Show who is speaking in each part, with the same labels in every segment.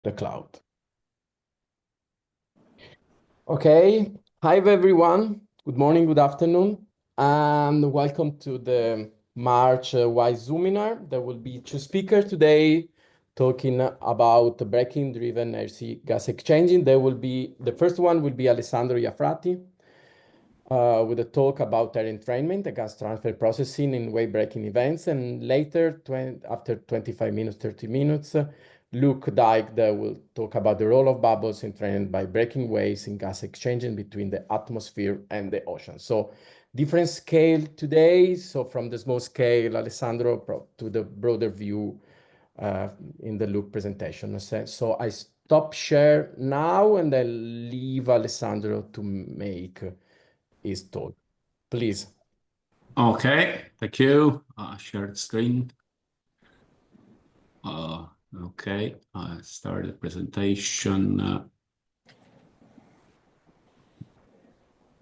Speaker 1: the cloud. Okay, hi everyone. Good morning, good afternoon, and welcome to the March WISE Zoominar. There will be two speakers today talking about braking-driven RC gas exchanging. The first one will be Alessandro Iafrati with a talk about air entrainment, the gas transfer processing in wave braking events, and later, after 25 minutes, 30 minutes, Luke Deike will talk about the role of bubbles entrained by braking waves in gas exchanging between the atmosphere and the ocean. So different scale today. So from the small scale, Alessandro, to the broader view in the Luke presentation. So I stop share now and I leave Alessandro to make his talk. Please.
Speaker 2: Okay, thank you. Share the screen. Okay, I start the presentation.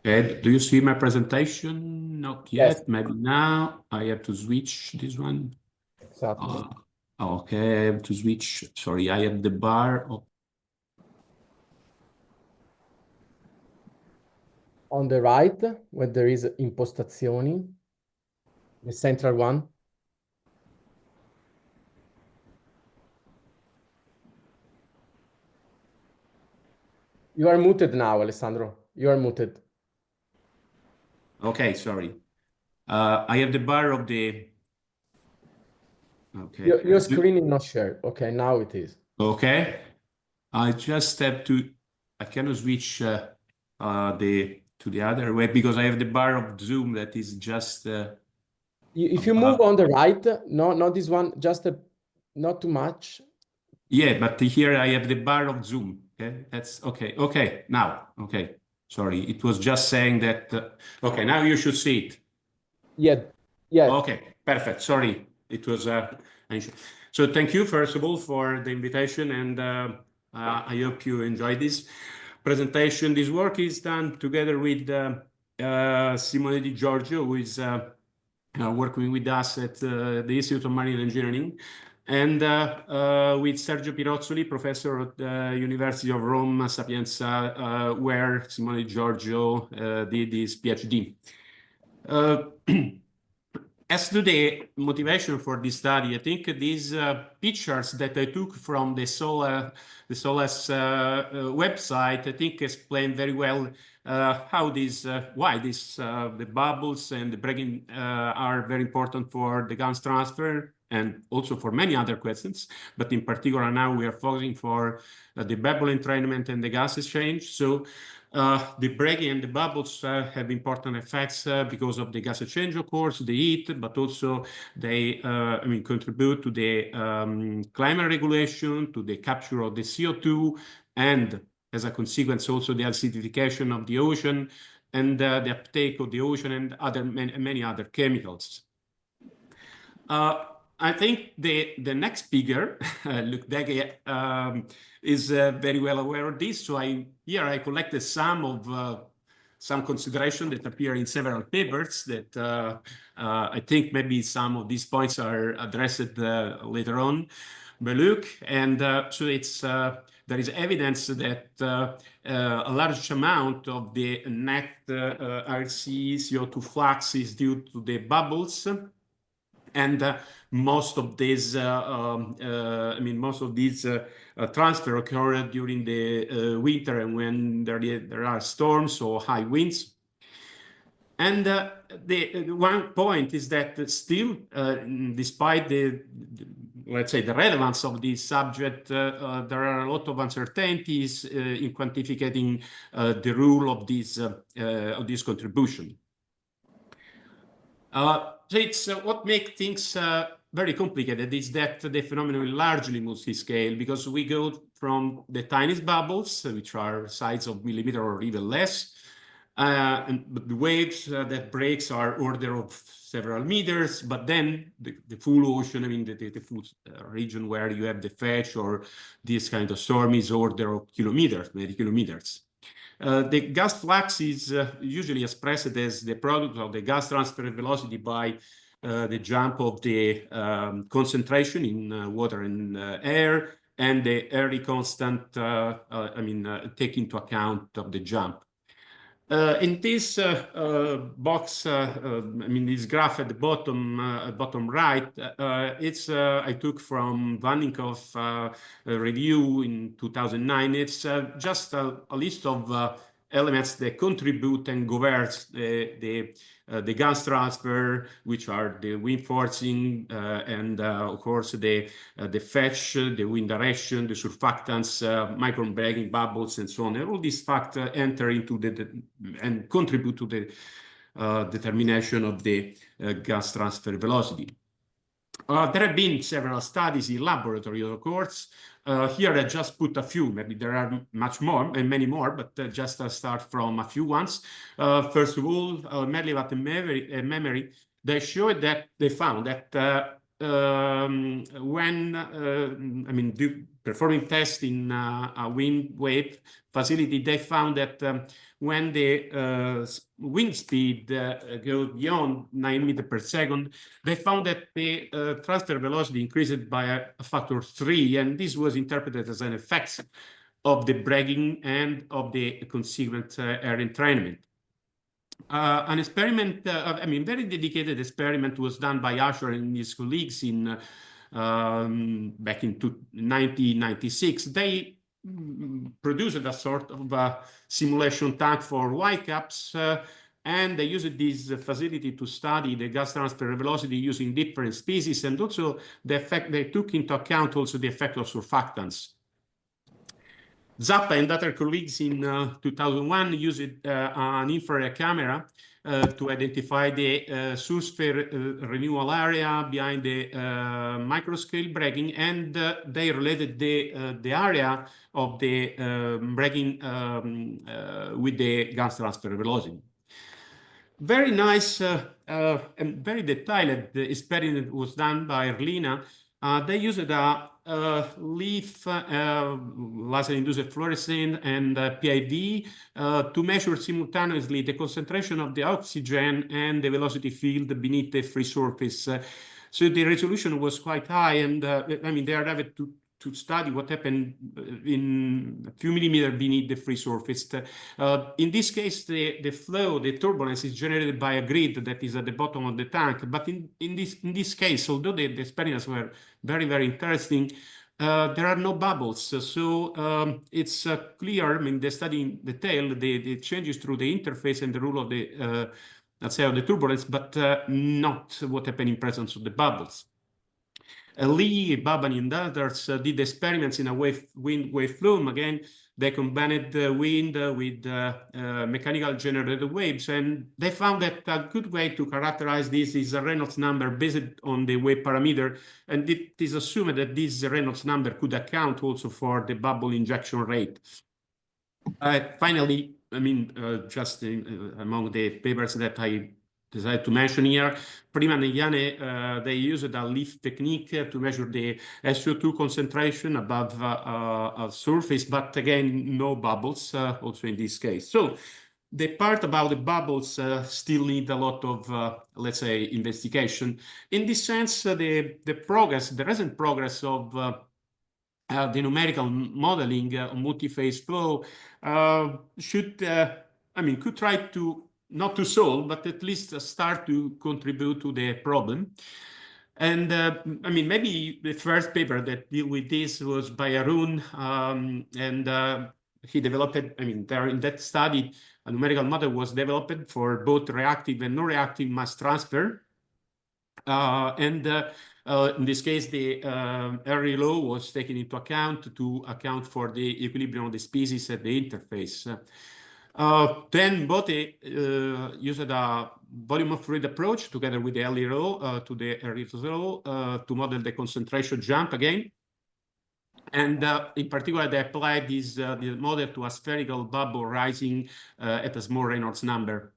Speaker 2: Ed, do you see my presentation? Not yet. Yes. Maybe now. I have to switch this one.
Speaker 1: Exactly.
Speaker 2: Okay, I have to switch. Sorry, I have the bar.
Speaker 1: On the right, where there is impostazioni, the central one. You are muted now, Alessandro. You are muted.
Speaker 2: Okay, sorry. I have the bar of the... Okay.
Speaker 1: Your screen is not shared. Okay, now it is.
Speaker 2: Okay. I just have to... I cannot switch to the other way because I have the bar of Zoom that is just...
Speaker 1: if you move on the right, no, not this one, just not too much.
Speaker 2: Yeah, but here I have the bar of Zoom. Okay, that's okay. Okay, now, okay. Sorry, it was just saying that. Okay, now you should see it.
Speaker 1: Yeah, yeah.
Speaker 2: Okay, perfect. Sorry, it was. So thank you first of all for the invitation, and I hope you enjoyed this presentation. This work is done together with Simone Di Giorgio, who is working with us at the Institute of Marine Engineering, and with Sergio Pirozzoli, professor at the University of Rome Sapienza, where Simone Di Giorgio did his PhD. As to the motivation for this study, I think these pictures that I took from the SOLAS website, I think explain very well how why the bubbles and the braking are very important for the gas transfer and also for many other questions. But in particular, now we are focusing for the bubble entrainment and the gas exchange. So the braking and the bubbles have important effects because of the gas exchange, of course, the heat, but also they contribute to the climate regulation, to the capture of the CO2, and as a consequence also the acidification of the ocean and the uptake of the ocean and many other chemicals. I think the next speaker, Luke Deike, is very well aware of this. So here I collected some consideration that appear in several papers that I think maybe some of these points are addressed later on by Luke. And so there is evidence that a large amount of the net RC CO2 flux is due to the bubbles. And most of these, transfer occur during the winter and when there are storms or high winds. And the one point is that still, despite let's say the relevance of this subject, there are a lot of uncertainties in quantifying the role of this contribution. So it's what makes things very complicated is that the phenomenon is largely multi-scale because we go from the tiniest bubbles, which are size of millimeter or even less, but the waves that breaks are order of several meters, but then the full ocean, the full region where you have the fetch or this kind of storm is order of kilometers, many kilometers. The gas flux is usually expressed as the product of the gas transfer velocity by the jump of the concentration in water and air and the early constant, take into account of the jump. In this box, this graph at the bottom right, I took from Vanninkoff review in 2009. It's just a list of elements that contribute and govern the gas transfer, which are the wind forcing and of course the fetch, the wind direction, the surfactants, micron bragging bubbles, and so on. And all these factors enter into and contribute to the determination of the gas transfer velocity. There have been several studies in laboratory, of course. Here I just put a few. Maybe there are much more and many more, but just to start from a few ones. First of all, Merlivat and Memory, they showed that they found that when performing tests in a wind wave facility, they found that when the wind speed goes beyond 9 meters per second, they found that the transfer velocity increased by a factor 3, and this was interpreted as an effect of the bragging and of the consequent air entrainment. An experiment, very dedicated experiment, was done by Asher and his colleagues back in 1996. They produced a sort of simulation tank for whitecaps, and they used this facility to study the gas transfer velocity using different species, and also the effect. They took into account also the effect of surfactants. Zappa and other colleagues in 2001 used an infrared camera to identify the source sphere renewal area behind the microscale bragging, and they related the area of the bragging with the gas transfer velocity. Very nice and very detailed experiment was done by Erlina. They used a leaf laser-induced fluorescence and PID to measure simultaneously the concentration of the oxygen and the velocity field beneath the free surface. So the resolution was quite high, and they arrived to study what happened in a few millimeters beneath the free surface. In this case, the flow, the turbulence, is generated by a grid that is at the bottom of the tank. But in this case, although the experiments were very, very interesting, there are no bubbles. So it's clear, the study in detail, the changes through the interface and the rule of the, let's say, of the turbulence, but not what happened in presence of the bubbles. Lee, Babani, and others did experiments in a wind wave flume. Again, they combined the wind with mechanical generated waves, and they found that a good way to characterize this is a Reynolds number based on the wave parameter, and it is assumed that this Reynolds number could account also for the bubble injection rate. Finally, just among the papers that I decided to mention here, Freeman and Yane, they used a leaf technique to measure the SO2 concentration above a surface, but again, no bubbles also in this case. So the part about the bubbles still need a lot of, let's say, investigation. In this sense, the recent progress of the numerical modeling on multi-phase flow could try to not to solve, but at least start to contribute to the problem. And maybe the first paper that deal with this was by Arun, and he developed, there in that study, a numerical model was developed for both reactive and non-reactive mass transfer. In this case, the area law was taken into account to account for the equilibrium of the species at the interface. Then Bote used a volume of fluid approach together with the LRO to the RO to model the concentration jump again. And in particular, they applied this model to a spherical bubble rising at a small Reynolds number.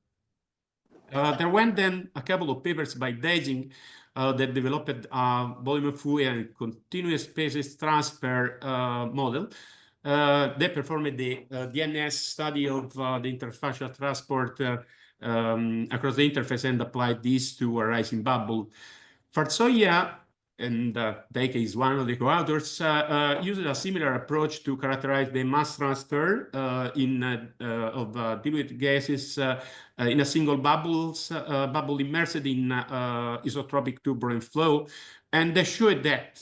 Speaker 2: There went then a couple of papers by Deike that developed a volume of fluid and continuous species transfer model. They performed the DNS study of the interfacial transport across the interface and applied this to a rising bubble. Farzoia and Deike is one of the co-authors, uses a similar approach to characterize the mass transfer of diluted gases in a single bubble immersed in isotropic turbulent flow, and they showed that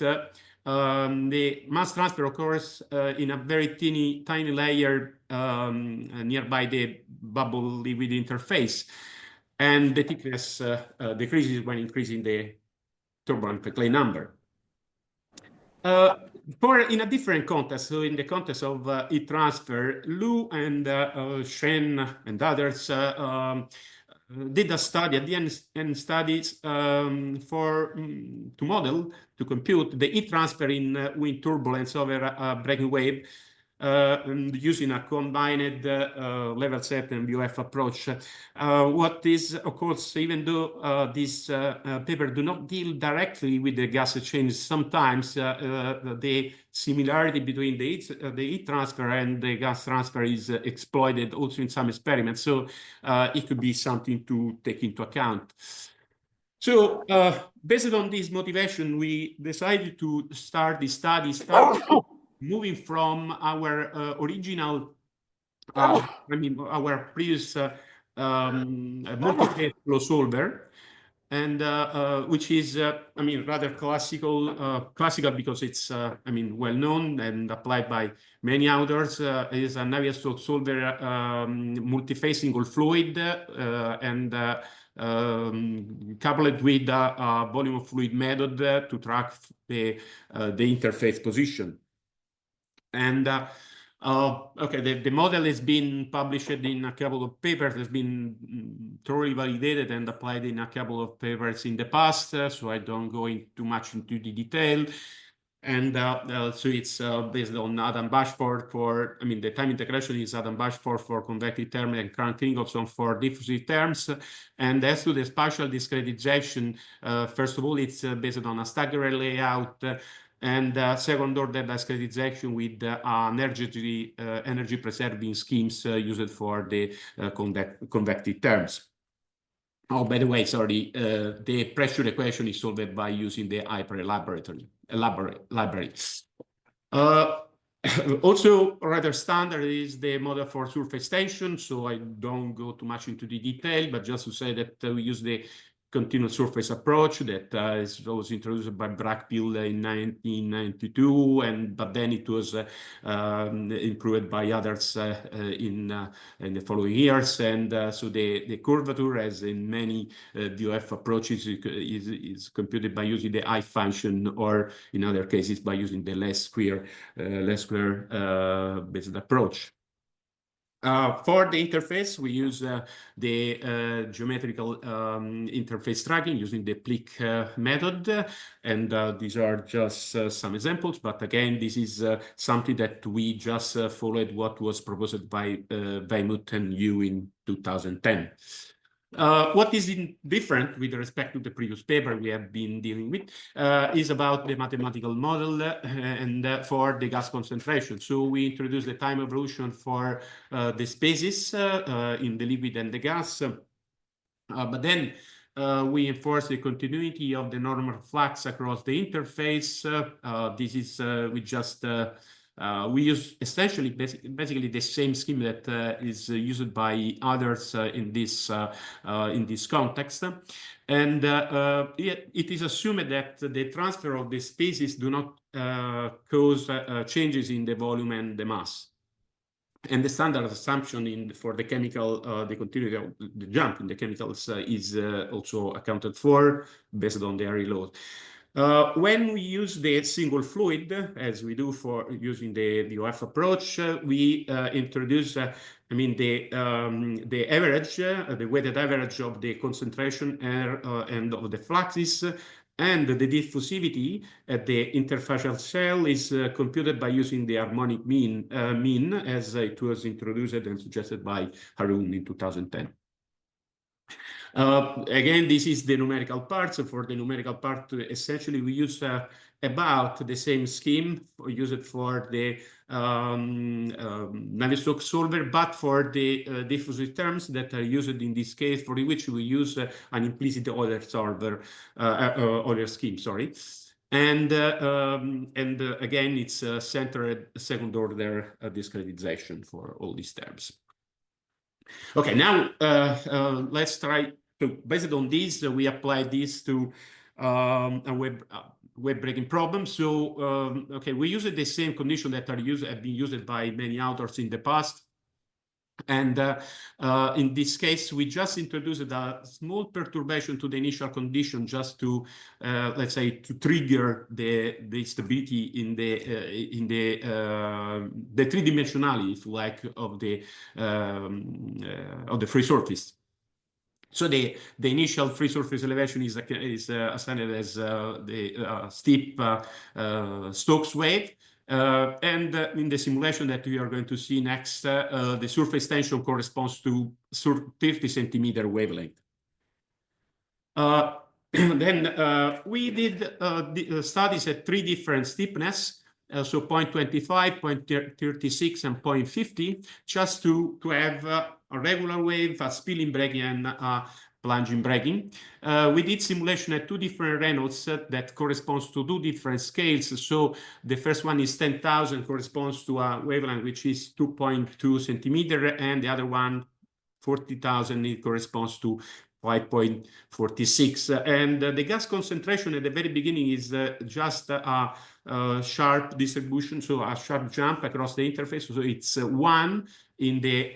Speaker 2: the mass transfer occurs in a very tiny layer nearby the bubble liquid interface, and the thickness decreases when increasing the turbulent Peclet number. In a different context, so in the context of heat transfer, Lu and Shen and others did a study at the end studies to compute the heat transfer in wind turbulence over a breaking wave using a combined level set and VOF approach. What is, of course, even though this paper do not deal directly with the gas exchange, sometimes the similarity between the heat transfer and the gas transfer is exploited also in some experiments. So it could be something to take into account. So based on this motivation, we decided to start the study, moving from our original, our previous multi-phase flow solver, and which is, rather classical because it's, well known and applied by many authors. Is a Navier-Stokes solver, multi-phase single fluid, and coupled with a volume of fluid method to track the interface position. And the model has been published in a couple of papers, has been thoroughly validated and applied in a couple of papers in the past, so I don't go too much into the detail. And so it's based on Adam Bashford for, the time integration is Adam Bashford for convective terms and Frank Ingolson for diffusive terms. And as to the spatial discretization, first of all, it's based on a staggered layout, and second order discretization with energy preserving schemes used for the convective terms. Oh, by the way, sorry, the pressure equation is solved by using the Hyper library. Also, rather standard is the model for surface tension, so I don't go too much into the detail, but just to say that we use the continuous surface approach that was introduced by Brackbill in 1992, but then it was improved by others in the following years. And so the curvature, as in many VOF approaches, is computed by using the I function, or in other cases by using the less square based approach. For the interface, we use the geometrical interface tracking using the Plick method. And these are just some examples. But again, this is something that we just followed what was proposed by Weymouth and Yu in 2010. What is different with respect to the previous paper we have been dealing with is about the mathematical model and for the gas concentration. So we introduced the time evolution for the spaces in the liquid and the gas, but then we enforce the continuity of the normal flux across the interface. This is we just we use essentially basically the same scheme that is used by others in this context, and it is assumed that the transfer of the species do not cause changes in the volume and the mass. And the standard assumption for the chemical, the continuity of the jump in the chemicals is also accounted for based on the area laws. When we use the single fluid, as we do for using the VOF approach, we introduce, the average, the weighted average of the concentration and of the fluxes, and the diffusivity at the interfacial cell is computed by using the harmonic mean, as it was introduced and suggested by Harun in 2010. Again, this is the numerical part. So for the numerical part, essentially we use about the same scheme used for the Navier-Stokes solver, but for the diffusive terms that are used in this case, for which we use an implicit Euler solver, Euler scheme, sorry. And again, it's centered second order discretization for all these terms. Okay, now let's try to, based on this, we apply this to a web breaking problem. So, okay, we use the same condition that have been used by many authors in the past. And in this case, we just introduced a small perturbation to the initial condition just to, let's say, to trigger the stability in the three-dimensionality, if you like, of the free surface. So the initial free surface elevation is assigned as the steep Stokes wave. And in the simulation that we are going to see next, the surface tension corresponds to 30 centimeter wavelength. Then we did studies at three different steepness, so 0.25, 0.36, and 0.50, just to have a regular wave, a spilling breaking, and plunging breaking. We did simulation at two different Reynolds that corresponds to two different scales. So the first one is 10,000, corresponds to a wavelength which is 2.2 centimeter, and the other one, 40,000, it corresponds to 5.46. And the gas concentration at the very beginning is just a sharp distribution, so a sharp jump across the interface. So it's 1 in the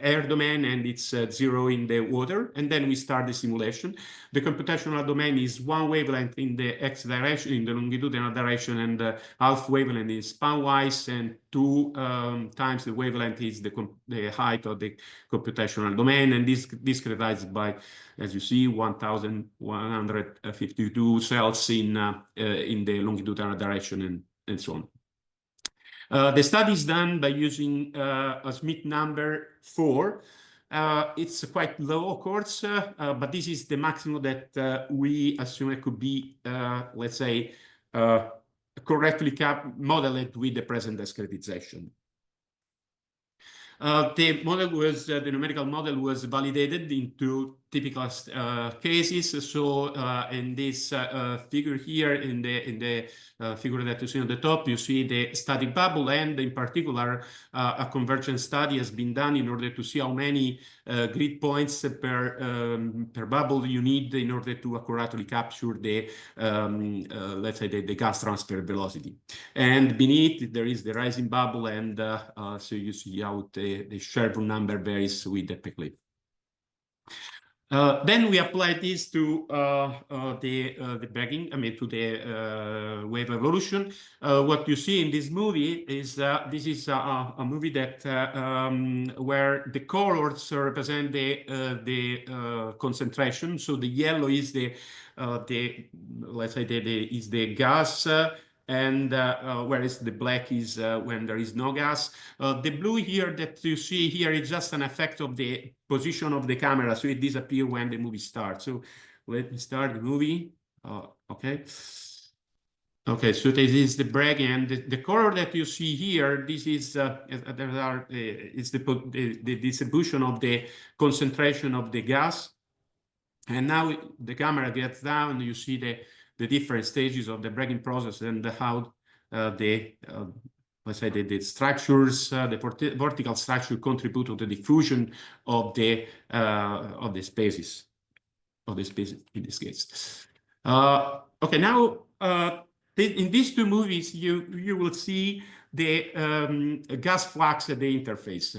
Speaker 2: air domain, and it's 0 in the water. And then we start the simulation. The computational domain is 1 wavelength in the x direction, in the longitudinal direction, and half wavelength is span-wise, and 2 times the wavelength is the height of the computational domain, and this discretized by, as you see, 1,152 cells in the longitudinal direction, and so on. The study is done by using a Smith number 4. It's quite low, of course, but this is the maximum that we assume it could be, let's say, correctly modeled with the present discretization. The model was, the numerical model was validated into typical cases. So in this figure here, in the figure that you see on the top, you see the static bubble, and in particular, a convergence study has been done in order to see how many grid points per bubble you need in order to accurately capture the, let's say, the gas transfer velocity. And beneath, there is the rising bubble, and so you see how the Sherburne number varies with the Peck-Cliff. Then we apply this to the breaking, I mean, to the wave evolution. What you see in this movie is this is a movie that where the colors represent the concentration. So the yellow is the let's say is the gas. And whereas the black is when there is no gas. The blue here that you see here is just an effect of the position of the camera, so it disappears when the movie starts. So let me start the movie. Okay. Okay, so this is the breaking, and the color that you see here, this is it's the distribution of the concentration of the gas. And now the camera gets down, you see the different stages of the breaking process, and how let's say the structures, the vertical structure contribute to the diffusion of the spaces in this case. Okay, now in these two movies, you will see the gas flux at the interface.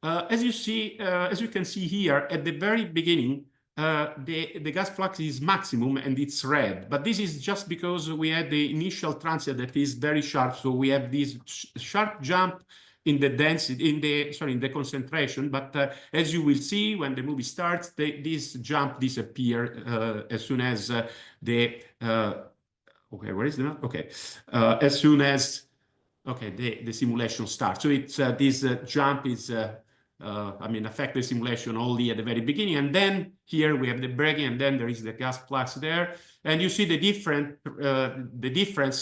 Speaker 2: As you can see here at the very beginning, the gas flux is maximum and it's red, but this is just because we had the initial transient that is very sharp. So we have this sharp jump in the density, in the concentration. But as you will see when the movie starts, this jump disappears as soon as okay, where is the map? Okay, as soon as the simulation starts. So it's this jump is. I mean, affect the simulation only at the very beginning, and then here we have the breaking, and then there is the gas flux there, and you see the difference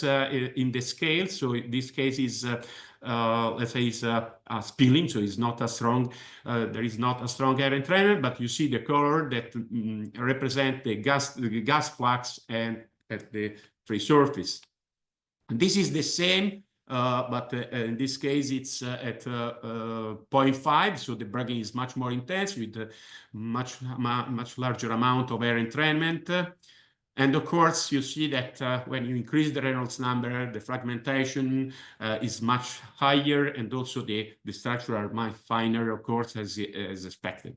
Speaker 2: in the scale. So in this case is let's say it's spilling, so it's not a strong. There is not a strong air entrainment, but you see the color that represent the gas flux, and at the free surface. And this is the same, but in this case, it's at 0.5, so the bragging is much more intense with a much larger amount of air entrainment. And of course, you see that when you increase the Reynolds number, the fragmentation is much higher, and also the structure are much finer, of course, as expected.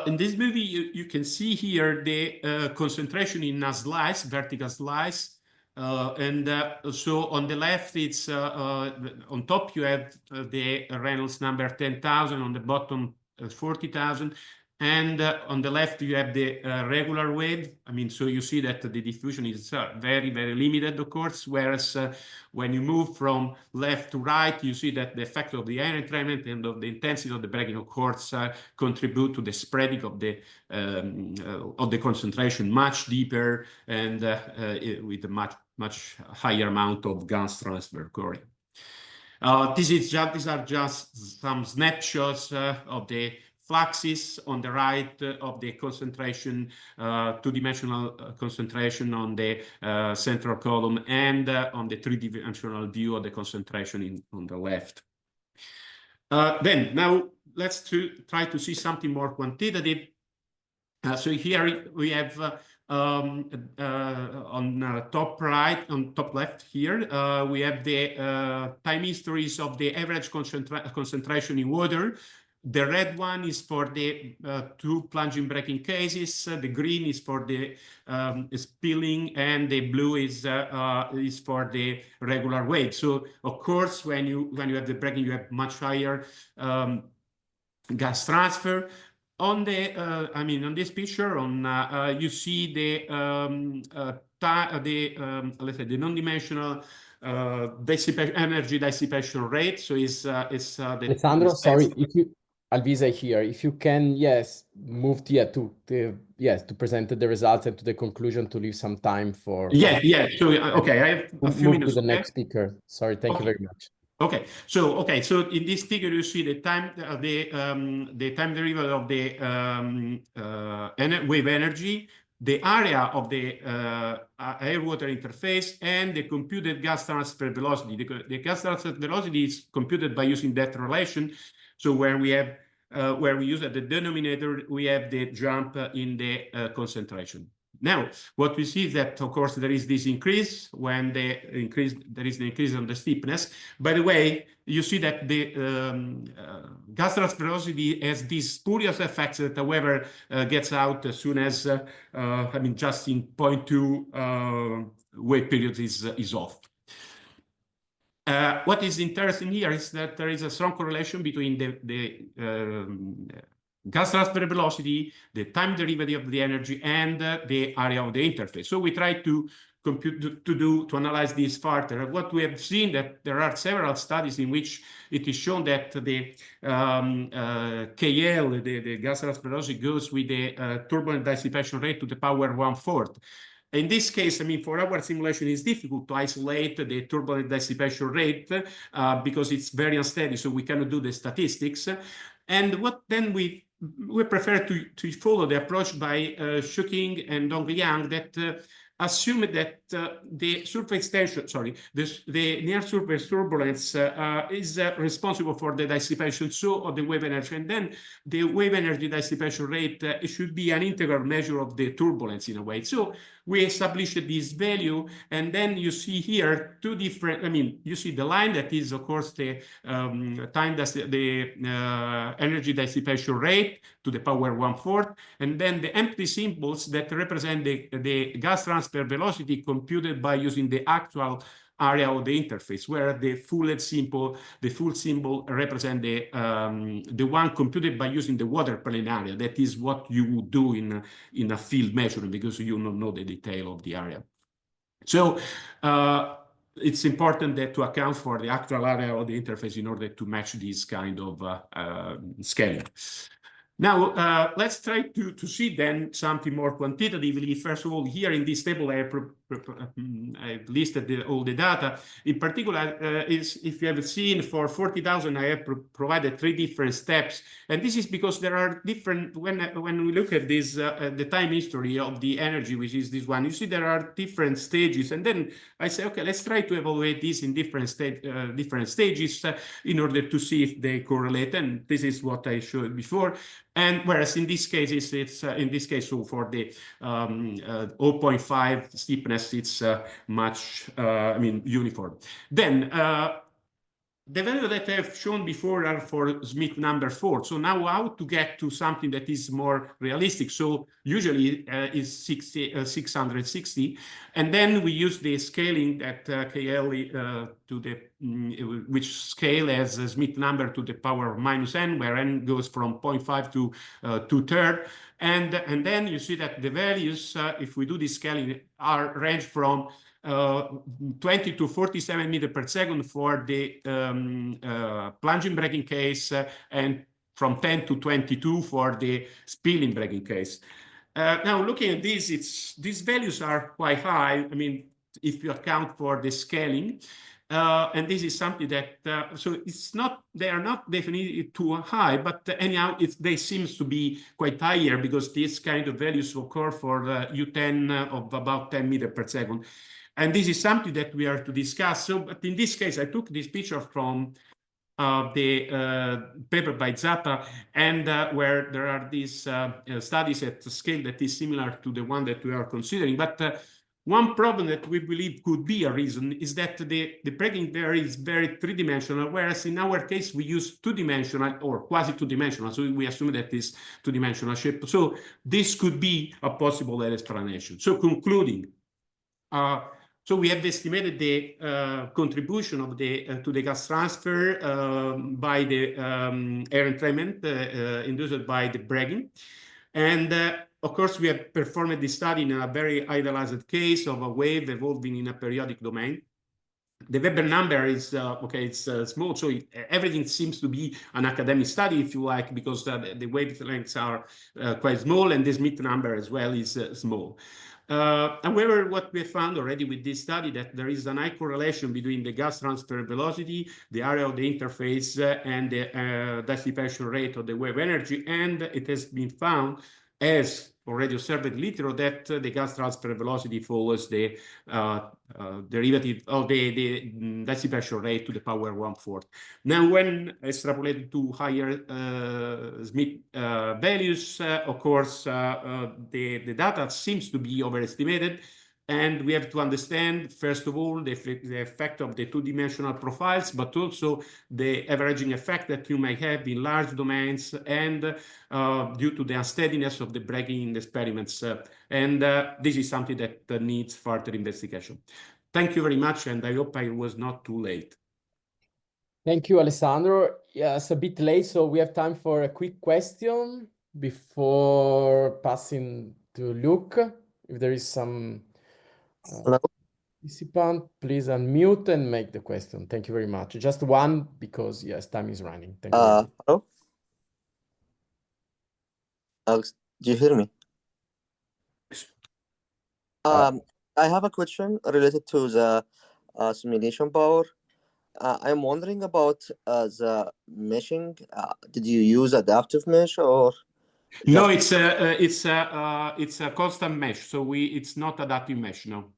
Speaker 2: In this movie, you can see here the concentration in a slice, vertical slice. So on the left, it's on top, you have the Reynolds number 10,000, on the bottom 40,000. And on the left, you have the regular wave. I mean, so you see that the diffusion is very, very limited, of course, whereas when you move from left to right, you see that the effect of the air entrainment and of the intensity of the bragging, of course, contribute to the spreading of the concentration much deeper and with a much higher amount of gas transfer occurring. These are just some snapshots of the fluxes on the right of the concentration, two-dimensional concentration on the central column, and on the three-dimensional view of the concentration on the left. Then now let's try to see something more quantitative. So here we have on top right, on top left here, we have the time histories of the average concentration in water. The red one is for the two plunging braking cases. The green is for the spilling, and the blue is for the regular wave. So of course, when you have the braking, you have much higher gas transfer. On the on this picture, you see the let's say the non-dimensional energy dissipation rate. So it's the
Speaker 1: Alessandro, sorry, Alvise here, if you can, yes, move to present the results and to the conclusion, to leave some time for
Speaker 2: So okay, I have a few minutes
Speaker 1: to the next speaker. Sorry, thank you very much.
Speaker 2: Okay, so in this figure you see the time derivative of the wave energy, the area of the air-water interface, and the computed gas transfer velocity. The gas transfer velocity is computed by using that relation. So where we use at the denominator, we have the jump in the concentration. Now, what we see is that, of course, there is this increase when there is an increase on the steepness. By the way, you see that the gas transfer velocity has these spurious effects that, however, gets out as soon as, just in 0.2 wave period is off. What is interesting here is that there is a strong correlation between the gas transfer velocity, the time derivative of the energy, and the area of the interface. So we try to analyze this further. What we have seen that there are several studies in which it is shown that the KL, the gas transfer velocity, goes with the turbulent dissipation rate to the power 1/4. In this case, for our simulation, it's difficult to isolate the turbulent dissipation rate because it's very unsteady, so we cannot do the statistics. And what then we prefer to follow the approach by Shuking and Dongliang that assume that the surface tension, the near surface turbulence is responsible for the dissipation of the wave energy, and then the wave energy dissipation rate should be an integral measure of the turbulence in a way. So we established this value, and then you see here two different, you see the line that is, of course, the energy dissipation rate to the power 1/4, and then the empty symbols that represent the gas transfer velocity computed by using the actual area of the interface, where the full symbol represent the one computed by using the water plane area. That is what you would do in a field measurement, because you don't know the detail of the area. So it's important that to account for the actual area of the interface in order to match this kind of scaling. Now, let's try to see then something more quantitatively. First of all, here in this table, I I've listed all the data. In particular, is if you have seen for 40,000, I have provided 3 different steps, and this is because there are different. When we look at this, the time history of the energy, which is this one, you see there are different stages, and then I say, okay, let's try to evaluate this in different stages in order to see if they correlate, and this is what I showed before. And whereas in this case, it's in this case, so for the 0.5 steepness, it's much, uniform. Then the value that I have shown before are for Smith number 4. So now how to get to something that is more realistic? So usually is 660. And then we use the scaling that KL to the, which scale as a Smith number to the power of -n, where n goes from 0.5 to 2/3. And then you see that the values, if we do this scaling, are range from 20 to 47 meters per second for the plunging braking case, and from 10 to 22 for the spilling braking case. Now, looking at this, these values are quite high. I mean, if you account for the scaling. And this is something that, so it's not, they are not definitely too high, but anyhow, they seems to be quite higher because these kind of values occur for U10 of about 10 meters per second. And this is something that we are to discuss. So, but in this case, I took this picture from the paper by Zappa, and where there are these studies at a scale that is similar to the one that we are considering. But one problem that we believe could be a reason is that the braking there is very three-dimensional, whereas in our case, we use two-dimensional or quasi-two-dimensional. So we assume that is two-dimensional shape. So this could be a possible explanation. So concluding, so we have estimated the contribution of the to the gas transfer by the air entrainment induced by the braking. And of course, we have performed this study in a very idealized case of a wave evolving in a periodic domain. The Weber number is, okay, it's small, so everything seems to be an academic study, if you like, because the wavelengths are quite small, and the Smith number as well is small. However, what we found already with this study that there is a high correlation between the gas transfer velocity, the area of the interface, and the dissipation rate of the wave energy, and it has been found, as already observed in literature, that the gas transfer velocity follows the derivative of the dissipation rate to the power 1/4. Now, when extrapolated to higher Smith values, of course, the data seems to be overestimated. And we have to understand, first of all, the effect of the two-dimensional profiles, but also the averaging effect that you may have in large domains, and due to the unsteadiness of the braking experiments. And this is something that needs further investigation. Thank you very much, and I hope I was not too late.
Speaker 1: Thank you, Alessandro. Yes, a bit late, so we have time for a quick question before passing to Luke. If there is some participant, please unmute and make the question. Thank you very much. Just one, because yes, time is running. Thank you very much.
Speaker 3: Hello? Alex, do you hear me? I have a question related to the simulation power. I'm wondering about the meshing. Did you use adaptive mesh or?
Speaker 2: No, it's a constant mesh, so it's not adaptive mesh. No.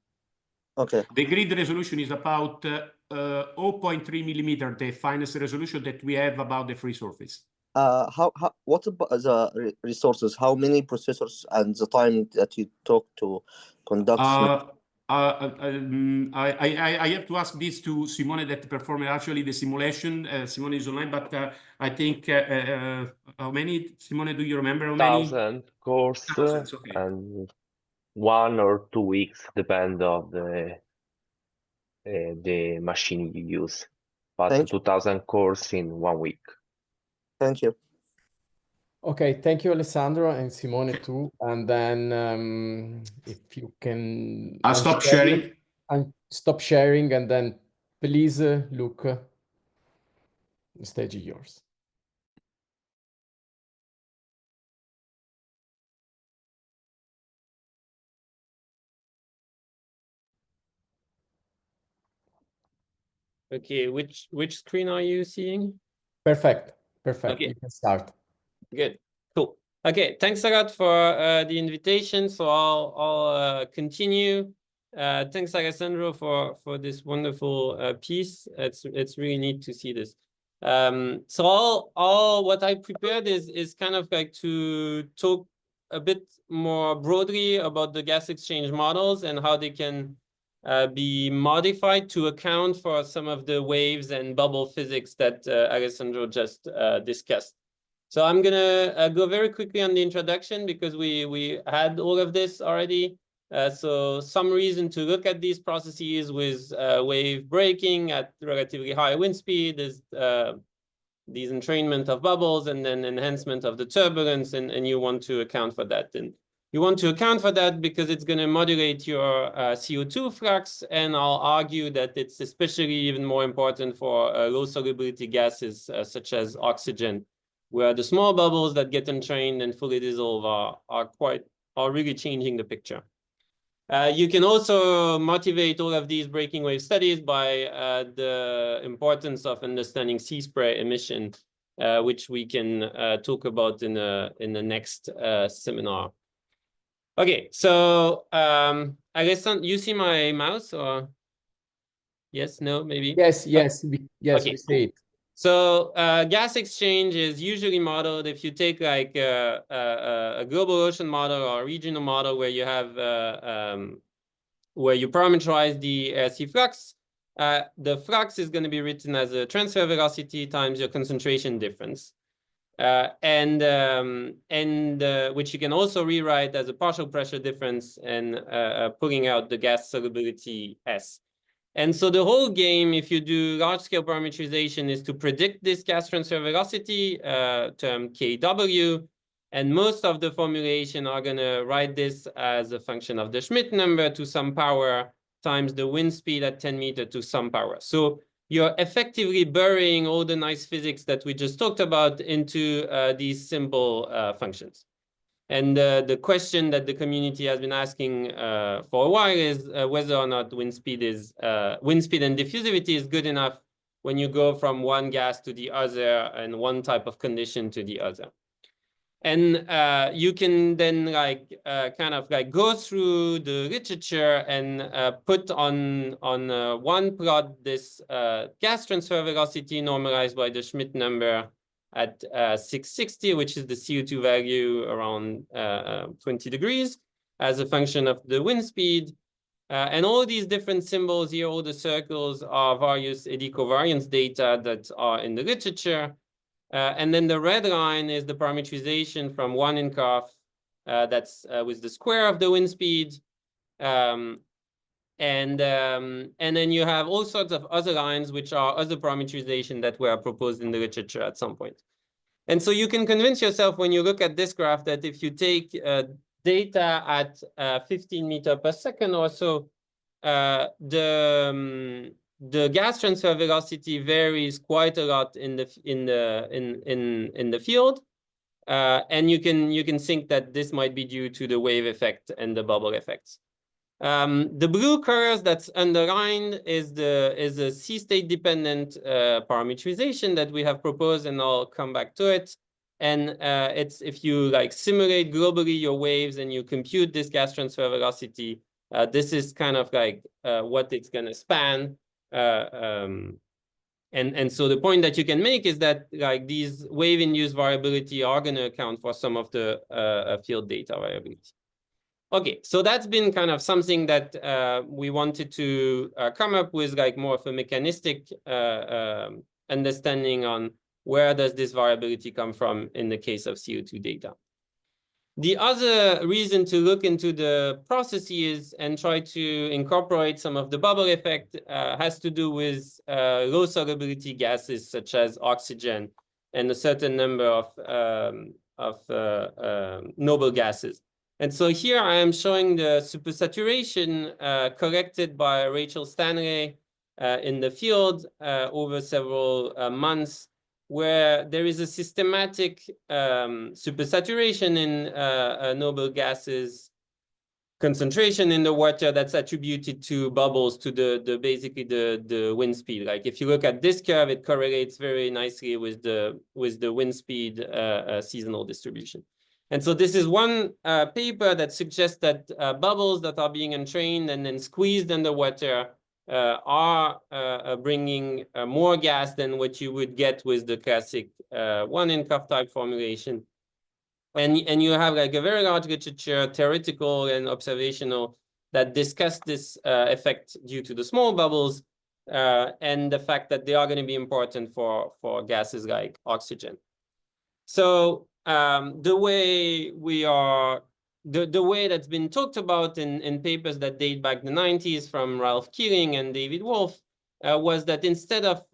Speaker 3: Okay.
Speaker 2: The grid resolution is about 0.3 millimeter, the finest resolution that we have about the free surface.
Speaker 3: What about the resources? How many processors and the time that you took to conduct?
Speaker 2: I have to ask this to Simone that performed actually the simulation. Simone is online, but I think how many, Simone, do you remember how many?
Speaker 4: 1,000 cores,
Speaker 2: okay.
Speaker 4: And 1 or 2 weeks, depend on the machine you use. But 2,000 cores in 1 week.
Speaker 3: Thank you.
Speaker 1: Okay, thank you, Alessandro, and Simone too. And then if you can
Speaker 2: stop sharing.
Speaker 1: And stop sharing, and then please, Luke, the stage is yours.
Speaker 5: Okay, which screen are you seeing?
Speaker 1: Perfect. Perfect.
Speaker 5: Okay.
Speaker 1: You can start.
Speaker 5: Good. Cool. Okay, thanks a lot for the invitation. So I'll continue. Thanks, Alessandro, for this wonderful piece. It's really neat to see this. So all what I prepared is kind of like to talk a bit more broadly about the gas exchange models and how they can be modified to account for some of the waves and bubble physics that Alessandro just discussed. So I'm gonna go very quickly on the introduction because we had all of this already. So some reason to look at these processes with wave breaking at relatively high wind speed is these entrainment of bubbles and then enhancement of the turbulence, and you want to account for that. And you want to account for that because it's going to modulate your CO2 flux, and I'll argue that it's especially even more important for low solubility gases such as oxygen, where the small bubbles that get entrained and fully dissolve are really changing the picture. You can also motivate all of these breaking wave studies by the importance of understanding sea spray emission, which we can talk about in the next seminar. Okay, so Alessandro, you see my mouse or yes, no, maybe?
Speaker 1: Yes, yes, yes,
Speaker 5: okay,
Speaker 1: we see it.
Speaker 5: So gas exchange is usually modeled if you take like a global ocean model or a regional model where you have where you parameterize the sea flux. The flux is going to be written as a transfer velocity times your concentration difference, which you can also rewrite as a partial pressure difference and pulling out the gas solubility S. And so the whole game, if you do large-scale parameterization, is to predict this gas transfer velocity, term Kw, and most of the formulation are going to write this as a function of the Schmidt number to some power times the wind speed at 10 meters to some power. So you're effectively burying all the nice physics that we just talked about into these simple functions. And the question that the community has been asking for a while is whether or not wind speed and diffusivity is good enough when you go from one gas to the other and one type of condition to the other. And you can then kind of go through the literature and put on one plot this gas transfer velocity normalized by the Schmidt number at 660, which is the CO2 value around 20 degrees as a function of the wind speed. And all these different symbols here, all the circles are various eddy covariance data that are in the literature. And then the red line is the parameterization from 1 nCarf that's with the square of the wind speed. And then you have all sorts of other lines, which are other parameterization that were proposed in the literature at some point. And so you can convince yourself when you look at this graph that if you take data at 15 meters per second or so, the gas transfer velocity varies quite a lot in the field, and you can think that this might be due to the wave effect and the bubble effects. The blue colors that's underlined is a sea state dependent parameterization that we have proposed, and I'll come back to it. And it's if you simulate globally your waves and you compute this gas transfer velocity, this is kind of what it's going to span. And so the point that you can make is that these wave-induced variability are going to account for some of the field data variability. Okay, so that's been kind of something that we wanted to come up with more of a mechanistic understanding on where does this variability come from in the case of CO2 data. The other reason to look into the processes and try to incorporate some of the bubble effect has to do with low solubility gases such as oxygen and a certain number of noble gases. And so here I am showing the supersaturation collected by Rachel Stanley in the field over several months, where there is a systematic supersaturation in noble gases concentration in the water that's attributed to bubbles to basically the wind speed. Like if you look at this curve, it correlates very nicely with the wind speed seasonal distribution. And so this is one paper that suggests that bubbles that are being entrained and then squeezed underwater are bringing more gas than what you would get with the classic one-in-cup type formulation. And you have like a very large literature, theoretical and observational, that discuss this effect due to the small bubbles and the fact that they are going to be important for gases like oxygen. So the way the way that's been talked about in papers that date back the 90s from Ralph Keeling and David Wolf was that instead of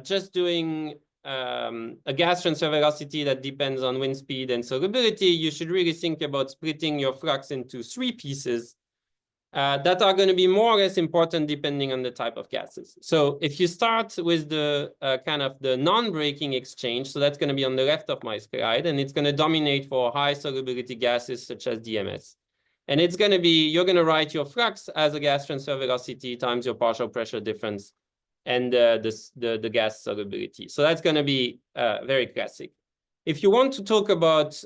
Speaker 5: just doing a gas transfer velocity that depends on wind speed and solubility, you should really think about splitting your flux into 3 pieces that are going to be more or less important depending on the type of gases. So if you start with the kind of the non-breaking exchange, so that's going to be on the left of my slide, and it's going to dominate for high solubility gases such as DMS. And it's going to be, you're going to write your flux as a gas transfer velocity times your partial pressure difference and the gas solubility. So that's going to be very classic. If you want to talk about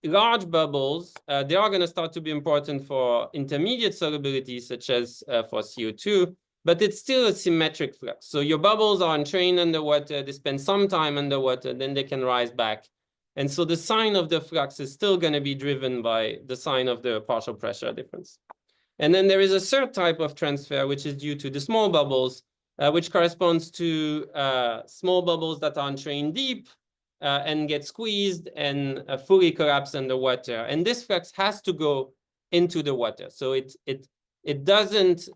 Speaker 5: large bubbles, they are going to start to be important for intermediate solubility, such as for CO2, but it's still a symmetric flux. So your bubbles are entrained underwater, they spend some time underwater, then they can rise back. And so the sign of the flux is still going to be driven by the sign of the partial pressure difference. And then there is a third type of transfer, which is due to the small bubbles, which corresponds to small bubbles that are entrained deep and get squeezed and fully collapse underwater. And this flux has to go into the water. So it doesn't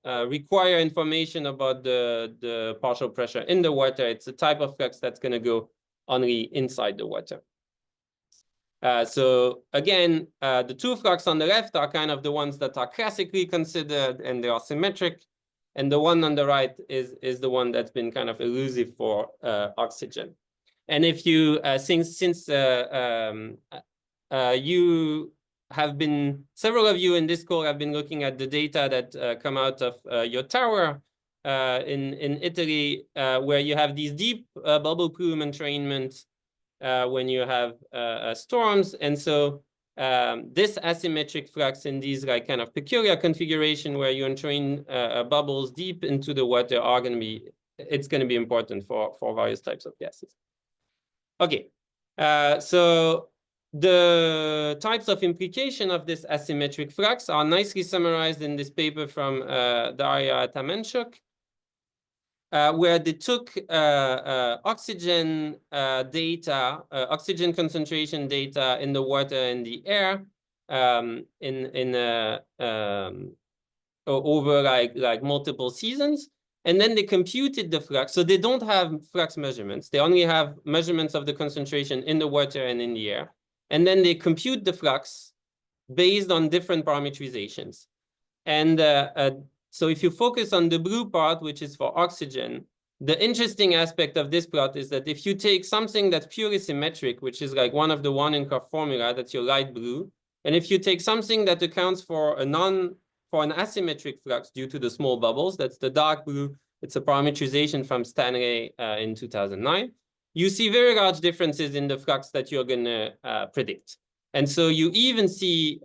Speaker 5: require information about the partial pressure in the water. It's a type of flux that's going to go only inside the water. So again, the 2 flux on the left are kind of the ones that are classically considered, and they are symmetric. And the one on the right is the one that's been kind of elusive for oxygen. And if you, since you have been, several of you in this call have been looking at the data that come out of your tower in Italy, where you have these deep bubble plume entrainment when you have storms. And so this asymmetric flux in these like kind of peculiar configuration where you entrain bubbles deep into the water are going to be, it's going to be important for various types of gases. Okay, so the types of implication of this asymmetric flux are nicely summarized in this paper from Daria Tamenchuk, where they took oxygen data, oxygen concentration data in the water and the air over like multiple seasons. And then they computed the flux. So they don't have flux measurements. They only have measurements of the concentration in the water and in the air. And then they compute the flux based on different parametrizations. And so if you focus on the blue part, which is for oxygen, the interesting aspect of this plot is that if you take something that's purely symmetric, which is like one of the one-in-cup formula, that's your light blue, and if you take something that accounts for an asymmetric flux due to the small bubbles, that's the dark blue, it's a parametrization from Stanley in 2009, you see very large differences in the flux that you're going to predict. And so you even see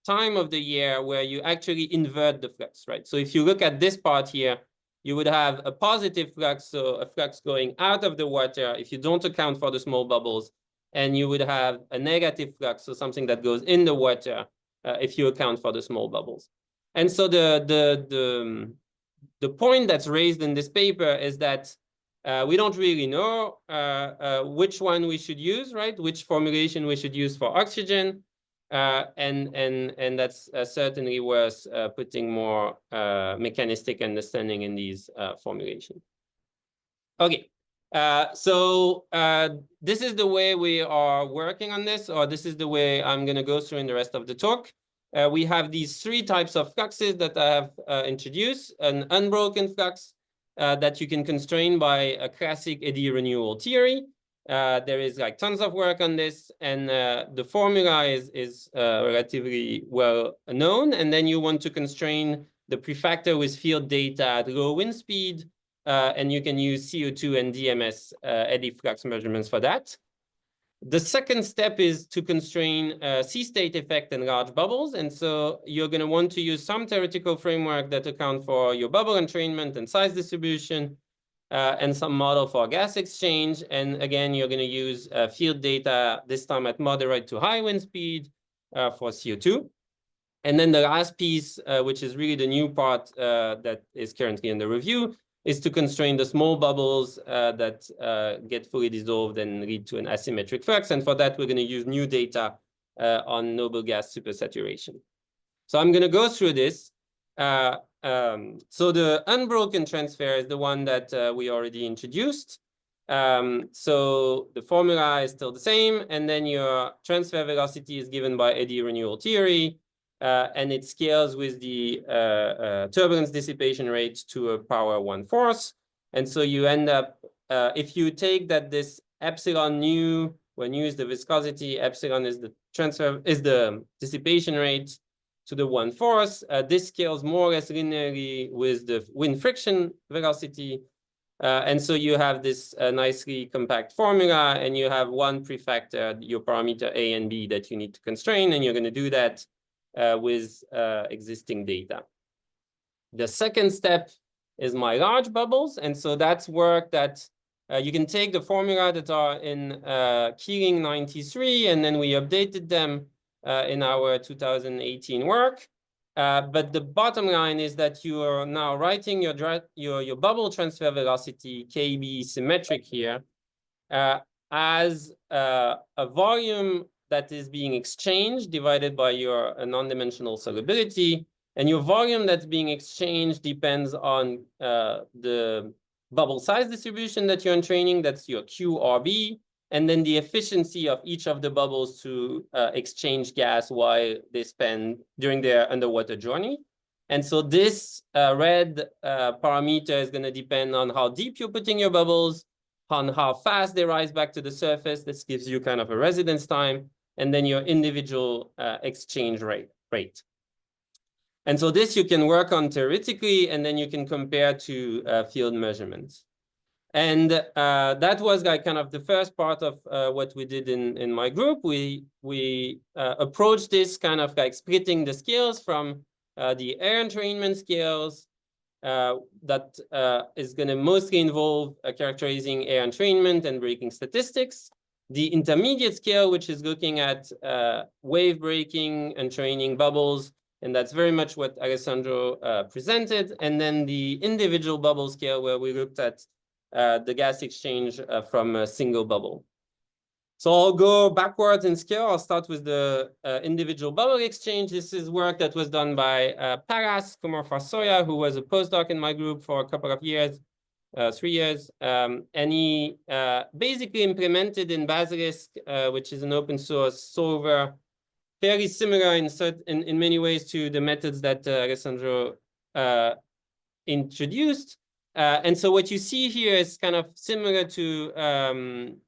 Speaker 5: time of the year where you actually invert the flux, right? So if you look at this part here, you would have a positive flux, so a flux going out of the water if you don't account for the small bubbles, and you would have a negative flux, so something that goes in the water if you account for the small bubbles. And so the point that's raised in this paper is that we don't really know which one we should use, right? Which formulation we should use for oxygen. And that's certainly worth putting more mechanistic understanding in these formulations. Okay, so this is the way we are working on this, or this is the way I'm going to go through in the rest of the talk. We have these 3 types of fluxes that I have introduced: an unbroken flux that you can constrain by a classic eddy renewal theory. There is like tons of work on this, and the formula is relatively well known. And then you want to constrain the prefactor with field data at low wind speed, and you can use CO2 and DMS eddy flux measurements for that. The second step is to constrain sea-state effect and large bubbles. And so you're going to want to use some theoretical framework that account for your bubble entrainment and size distribution, and some model for gas exchange. And again, you're going to use field data, this time at moderate to high wind speed for CO2. And then the last piece, which is really the new part that is currently in the review, is to constrain the small bubbles that get fully dissolved and lead to an asymmetric flux. And for that, we're going to use new data on noble gas supersaturation. So I'm going to go through this. So the unbroken transfer is the one that we already introduced. So the formula is still the same. And then your transfer velocity is given by eddy renewal theory. And it scales with the turbulence dissipation rate to a power 1/4. And so you end up, if you take that this epsilon nu, when you use the viscosity, epsilon is the dissipation rate to the 1/4. This scales more or less linearly with the wind friction velocity. And so you have this nicely compact formula, and you have one prefactor, your parameter A and B, that you need to constrain, and you're going to do that with existing data. The second step is my large bubbles. And so that's work that you can take the formula that are in Keeling 93, and then we updated them in our 2018 work. But the bottom line is that you are now writing your bubble transfer velocity, KB symmetric here, as a volume that is being exchanged divided by your non-dimensional solubility. And your volume that's being exchanged depends on the bubble size distribution that you're entraining, that's your QRB, and then the efficiency of each of the bubbles to exchange gas while they spend during their underwater journey. And so this red parameter is going to depend on how deep you're putting your bubbles, on how fast they rise back to the surface. This gives you kind of a residence time, and then your individual exchange rate. And so this you can work on theoretically, and then you can compare to field measurements. And that was like kind of the first part of what we did in my group. We approached this kind of like splitting the scales from the air entrainment scales that is going to mostly involve characterizing air entrainment and braking statistics. The intermediate scale, which is looking at wave braking and training bubbles, and that's very much what Alessandro presented. And then the individual bubble scale, where we looked at the gas exchange from a single bubble. So I'll go backwards in scale. I'll start with the individual bubble exchange. This is work that was done by Paras Kumar-Farsoya, who was a postdoc in my group for a couple of years, 3 years. And he basically implemented in Basilisk, which is an open source solver, fairly similar in many ways to the methods that Alessandro introduced. And so what you see here is kind of similar to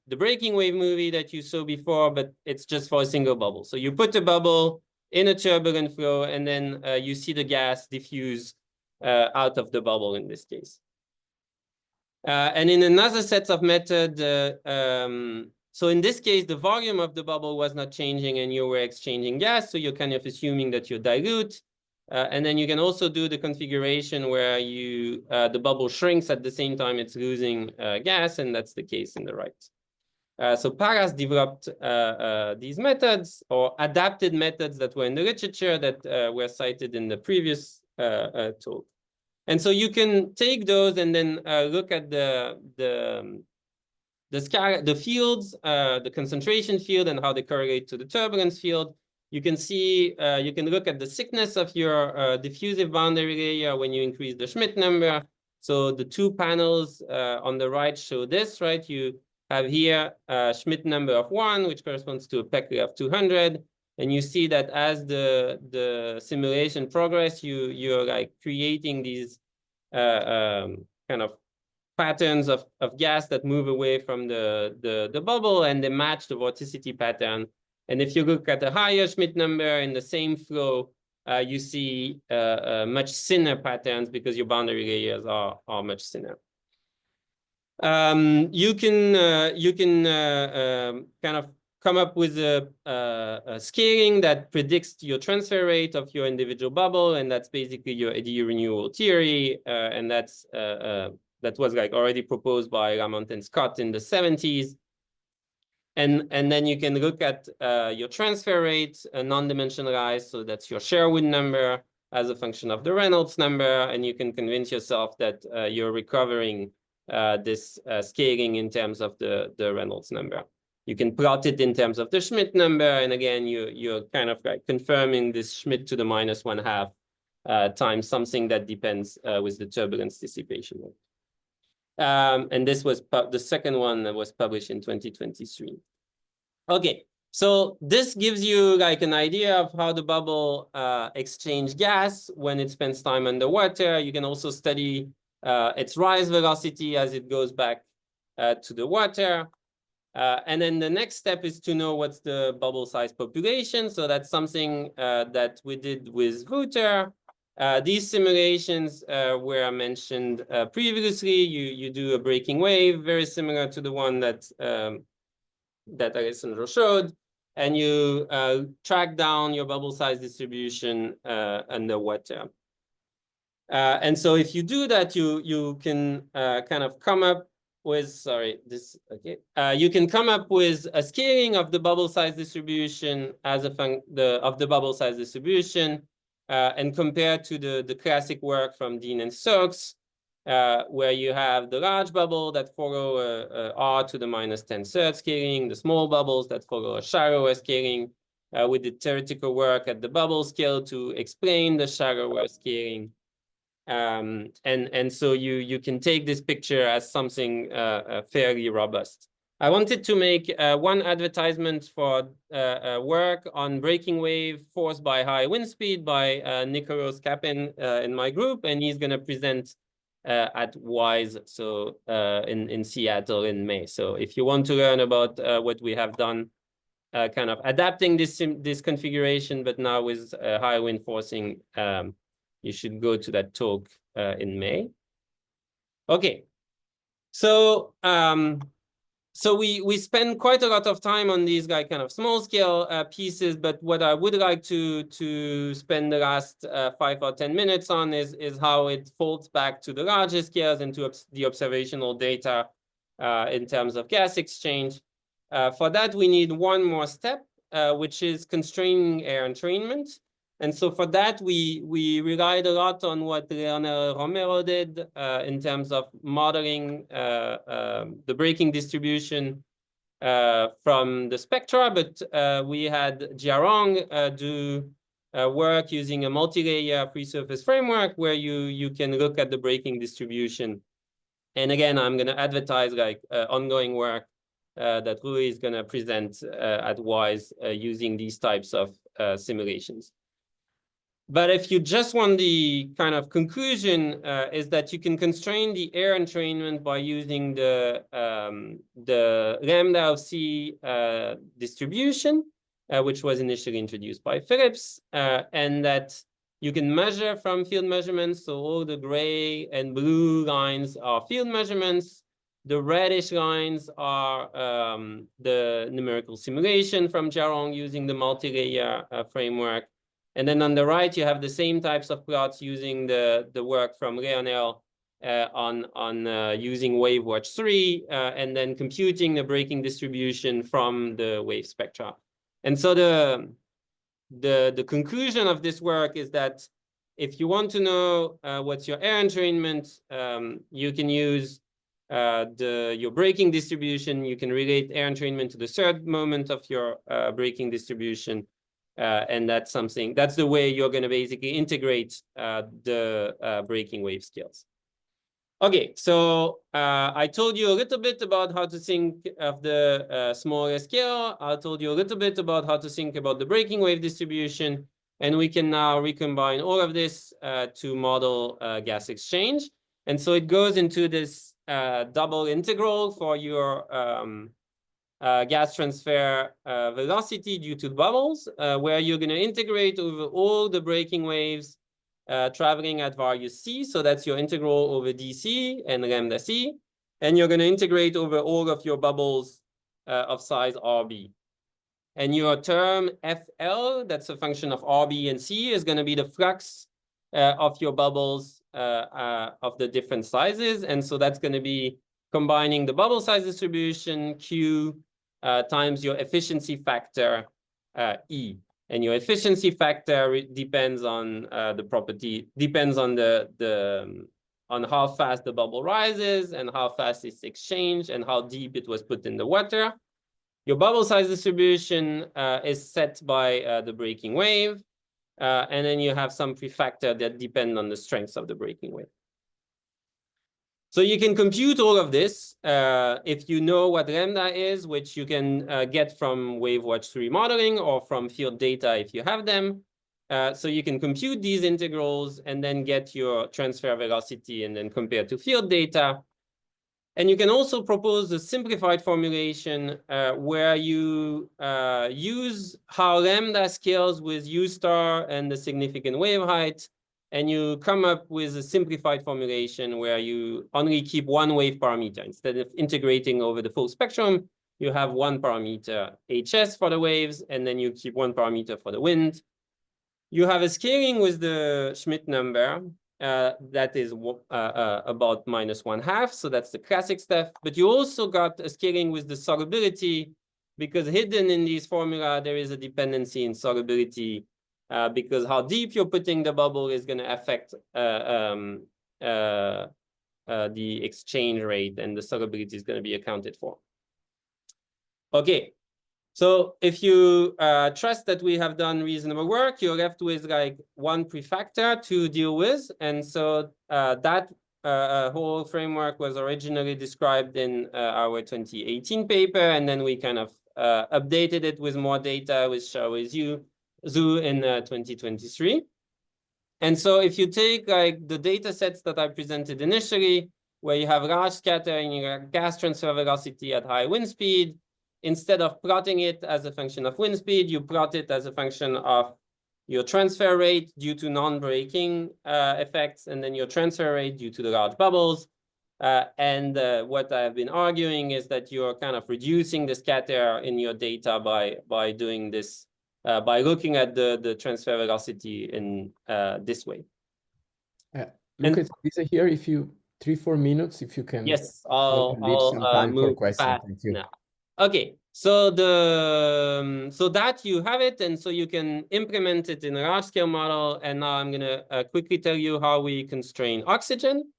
Speaker 5: the breaking wave movie that you saw before, but it's just for a single bubble. So you put a bubble in a turbulent flow, and then you see the gas diffuse out of the bubble in this case. And in another set of method, so in this case, the volume of the bubble was not changing and you were exchanging gas. So you're kind of assuming that you dilute. And then you can also do the configuration where you the bubble shrinks at the same time it's losing gas, and that's the case in the right. So Paras developed these methods, or adapted methods that were in the literature that were cited in the previous talk. And so you can take those and then look at the fields, the concentration field, and how they correlate to the turbulence field. You can see, you can look at the thickness of your diffusive boundary layer when you increase the Schmidt number. So the two panels on the right show this, right? You have here a Schmidt number of 1, which corresponds to a Peckley of 200. And you see that as the simulation progress, you're like creating these kind of patterns of gas that move away from the bubble, and they match the vorticity pattern. And if you look at a higher Schmidt number in the same flow, you see much thinner patterns because your boundary layers are much thinner. You can kind of come up with a scaling that predicts your transfer rate of your individual bubble, and that's basically your eddy renewal theory, and that was like already proposed by Lamont and Scott in the 70s. And then you can look at your transfer rate, non-dimensionalized, so that's your Sherwood number as a function of the Reynolds number, and you can convince yourself that you're recovering this scaling in terms of the Reynolds number. You can plot it in terms of the Schmidt number, and again, you're kind of like confirming this Schmidt to the -1/2 times something that depends with the turbulence dissipation rate. And this was the second one that was published in 2023. Okay, so this gives you like an idea of how the bubble exchange gas when it spends time underwater. You can also study its rise velocity as it goes back to the water. And then the next step is to know what's the bubble size population. So that's something that we did with Wouter. These simulations were mentioned previously. You do a breaking wave, very similar to the one that Alessandro showed, and you track down your bubble size distribution underwater. And so if you do that, you can kind of come up with, you can come up with a scaling of the bubble size distribution as of the bubble size distribution, and compare to the classic work from Dean and Stokes, where you have the large bubble that follow a R to the -10^3 scaling, the small bubbles that follow a shallower scaling. We did theoretical work at the bubble scale to explain the shallower scaling. And so you can take this picture as something fairly robust. I wanted to make one advertisement for work on breaking wave forced by high wind speed by Nicholas Capin in my group, and he's going to present at WISE, so in Seattle in May. So if you want to learn about what we have done, kind of adapting this configuration, but now with high wind forcing, you should go to that talk in May. Okay, so we spend quite a lot of time on these like kind of small scale pieces, but what I would like to spend the last 5 or 10 minutes on is how it folds back to the larger scales and to the observational data in terms of gas exchange. For that, we need one more step, which is constraining air entrainment. And so for that, we relied a lot on what Leonel Romero did in terms of modeling the breaking distribution from the spectra. But we had Jiarong do work using a multi-layer free surface framework where you can look at the breaking distribution. And again, I'm going to advertise like ongoing work that Rui is going to present at WISE using these types of simulations. But if you just want the kind of conclusion is that you can constrain the air entrainment by using the lambda of C distribution, which was initially introduced by Phillips, and that you can measure from field measurements. So all the gray and blue lines are field measurements. The reddish lines are the numerical simulation from Jiarong using the multi-layer framework. And then on the right, you have the same types of plots using the work from Leonel on using WaveWatch 3, and then computing the breaking distribution from the wave spectra. And so the conclusion of this work is that if you want to know what's your air entrainment, you can use your breaking distribution. You can relate air entrainment to the third moment of your breaking distribution. And that's the way you're going to basically integrate the breaking wave scales. Okay, so I told you a little bit about how to think of the smaller scale. I told you a little bit about how to think about the breaking wave distribution. And we can now recombine all of this to model gas exchange. And so it goes into this double integral for your gas transfer velocity due to bubbles, where you're going to integrate over all the breaking waves traveling at various c. So that's your integral over dc and lambda c. And you're going to integrate over all of your bubbles of size rb. And your term FL, that's a function of rb and c, is going to be the flux of your bubbles of the different sizes. And so that's going to be combining the bubble size distribution Q times your efficiency factor E. And your efficiency factor depends on the property, depends on on how fast the bubble rises and how fast it's exchanged and how deep it was put in the water. Your bubble size distribution is set by the breaking wave. And then you have some prefactor that depend on the strength of the breaking wave. So you can compute all of this if you know what lambda is, which you can get from WaveWatch 3 modeling or from field data if you have them. So you can compute these integrals and then get your transfer velocity and then compare to field data. And you can also propose a simplified formulation where you use how lambda scales with U star and the significant wave height. And you come up with a simplified formulation where you only keep one wave parameter. Instead of integrating over the full spectrum, you have one parameter HS for the waves, and then you keep one parameter for the wind. You have a scaling with the Schmidt number that is about -1/2. So that's the classic stuff. But you also got a scaling with the solubility, because hidden in these formula, there is a dependency in solubility. Because how deep you're putting the bubble is going to affect the exchange rate, and the solubility is going to be accounted for. Okay, so if you trust that we have done reasonable work, you're left with like one prefactor to deal with. And so that whole framework was originally described in our 2018 paper, and then we kind of updated it with more data, which with you. Zoo in 2023. And so if you take like the data sets that I presented initially, where you have large scattering, you have gas transfer velocity at high wind speed, instead of plotting it as a function of wind speed, you plot it as a function of your transfer rate due to non-breaking effects, and then your transfer rate due to the large bubbles. And what I've been arguing is that you're kind of reducing the scatter in your data by doing this, by looking at the transfer velocity in this way.
Speaker 1: Look at Lisa here. If you 3-4 minutes, if you can.
Speaker 5: Yes, I'll
Speaker 1: some time for questions. Thank you.
Speaker 5: Now. Okay, so so that you have it, and so you can implement it in a large scale model. And now I'm gonna quickly tell you how we constrain oxygen.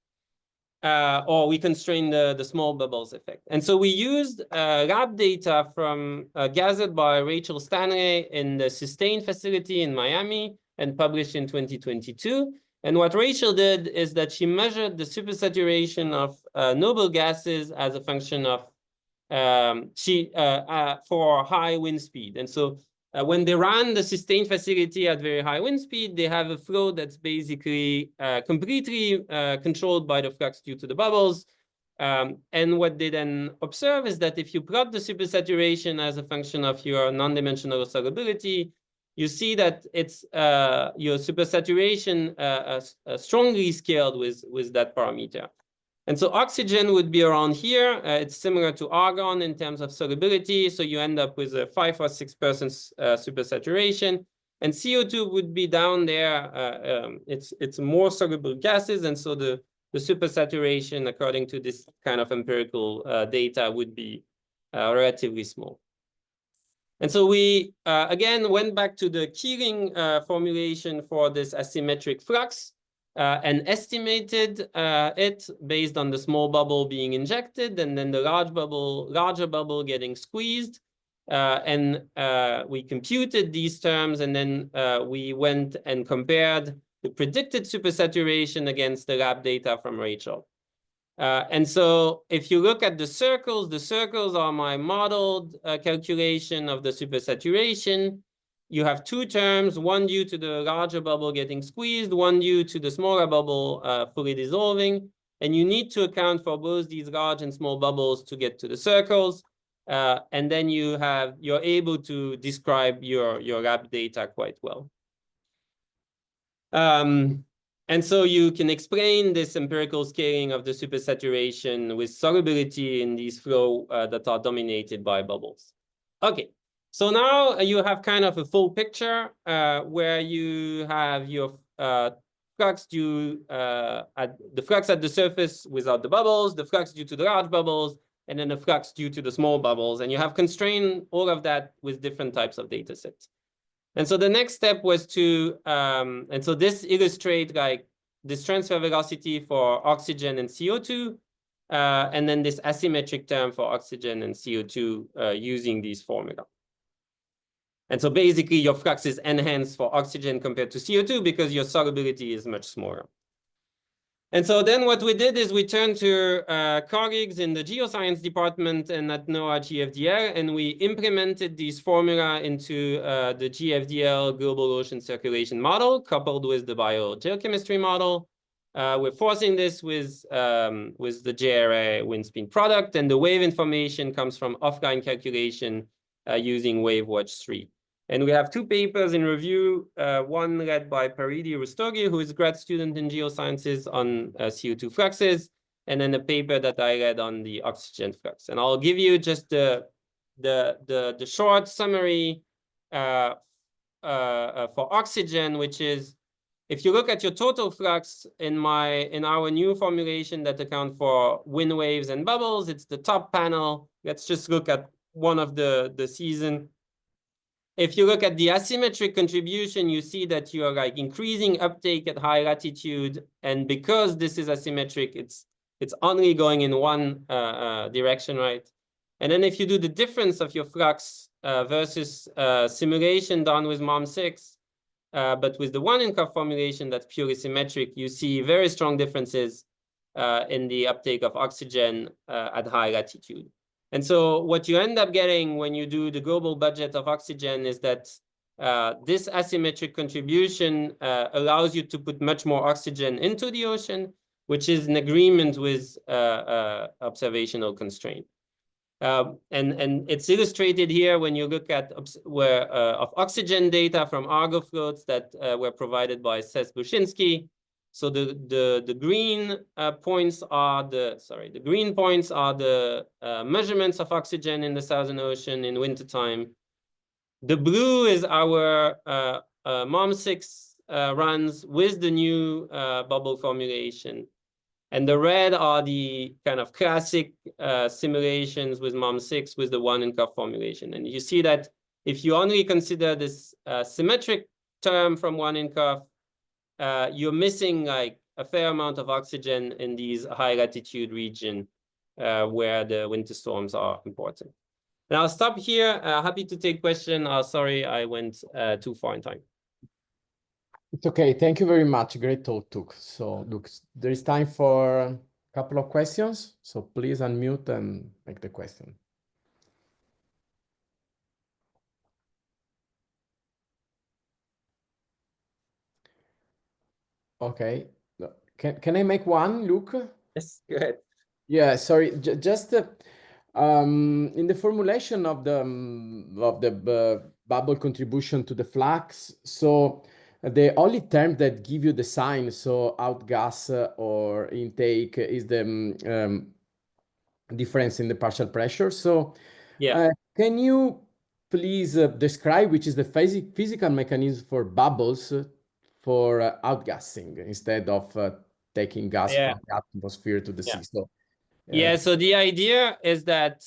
Speaker 5: Or we constrain the small bubbles effect. And so we used lab data from gathered by Rachel Stanley in the Sustain facility in Miami and published in 2022. And what Rachel did is that she measured the supersaturation of noble gases as a function of for high wind speed. And so when they run the Sustain facility at very high wind speed, they have a flow that's basically completely controlled by the flux due to the bubbles. And what they then observe is that if you plot the supersaturation as a function of your non-dimensional solubility, you see that it's your supersaturation strongly scaled with that parameter. And so oxygen would be around here. It's similar to argon in terms of solubility. So you end up with a 5 or 6% supersaturation. And CO2 would be down there. It's more soluble gases. And so the supersaturation, according to this kind of empirical data, would be relatively small. And so we, again, went back to the Keeling formulation for this asymmetric flux. And estimated it based on the small bubble being injected and then the larger bubble getting squeezed. And we computed these terms, and then we went and compared the predicted supersaturation against the lab data from Rachel. And so if you look at the circles are my modeled calculation of the supersaturation. You have two terms, one due to the larger bubble getting squeezed, one due to the smaller bubble fully dissolving. And you need to account for both these large and small bubbles to get to the circles. And then you're able to describe your lab data quite well. And so you can explain this empirical scaling of the supersaturation with solubility in these flow that are dominated by bubbles. Okay, so now you have kind of a full picture where you have your flux due at the flux at the surface without the bubbles, the flux due to the large bubbles, and then the flux due to the small bubbles. And you have constrained all of that with different types of data sets. And so the next step was to, and so this illustrates like this transfer velocity for oxygen and CO2, and then this asymmetric term for oxygen and CO2 using these formula. And so basically your flux is enhanced for oxygen compared to CO2 because your solubility is much smaller. And so then what we did is we turned to colleagues in the geoscience department and at NOAA GFDL, and we implemented these formula into the GFDL global ocean circulation model coupled with the biogeochemistry model. We're forcing this with the JRA wind speed product, and the wave information comes from offline calculation using WaveWatch 3. And we have two papers in review, one led by Paridi Rustogi, who is a grad student in geosciences on CO2 fluxes, and then a paper that I led on the oxygen flux. And I'll give you just the short summary for oxygen, which is, if you look at your total flux in our new formulation that account for wind waves and bubbles, it's the top panel. Let's just look at one of the season. If you look at the asymmetric contribution, you see that you are like increasing uptake at high latitude. And because this is asymmetric, it's only going in one direction, right? And then if you do the difference of your flux versus simulation done with MOM6, but with the 1-in-cup formulation that's purely symmetric, you see very strong differences in the uptake of oxygen at high latitude. And so what you end up getting when you do the global budget of oxygen is that this asymmetric contribution allows you to put much more oxygen into the ocean, which is in agreement with observational constraint. And it's illustrated here when you look at of oxygen data from Argo floats that were provided by Seth Bushinsky. So the green points are the measurements of oxygen in the Southern Ocean in wintertime. The blue is our MOM6 runs with the new bubble formulation. And the red are the kind of classic simulations with MOM6 with the 1-in-cup formulation. And you see that if you only consider this symmetric term from 1-in-cup, you're missing like a fair amount of oxygen in these high latitude region where the winter storms are important. And I'll stop here. Happy to take questions. Sorry, I went too far in time.
Speaker 1: It's okay. Thank you very much. Great talk, Tuk. So look, there is time for a couple of questions. So please unmute and make the question. Okay. Can I make one, Luke?
Speaker 5: Yes, go ahead.
Speaker 1: Yeah, sorry. Just in the formulation of the bubble contribution to the flux, so the only term that give you the sign, so outgas or intake, is the difference in the partial pressure. So
Speaker 5: yeah,
Speaker 1: can you please describe which is the physical mechanism for bubbles for outgassing instead of taking gas from the atmosphere to the sea? So
Speaker 5: so the idea is that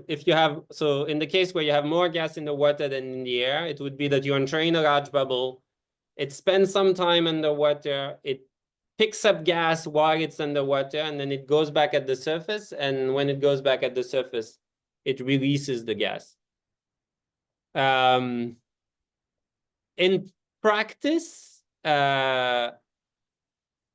Speaker 5: if you have, so in the case where you have more gas in the water than in the air, it would be that you entrain a large bubble, it spends some time underwater, it picks up gas while it's underwater, and then it goes back at the surface, and when it goes back at the surface, it releases the gas. In practice, as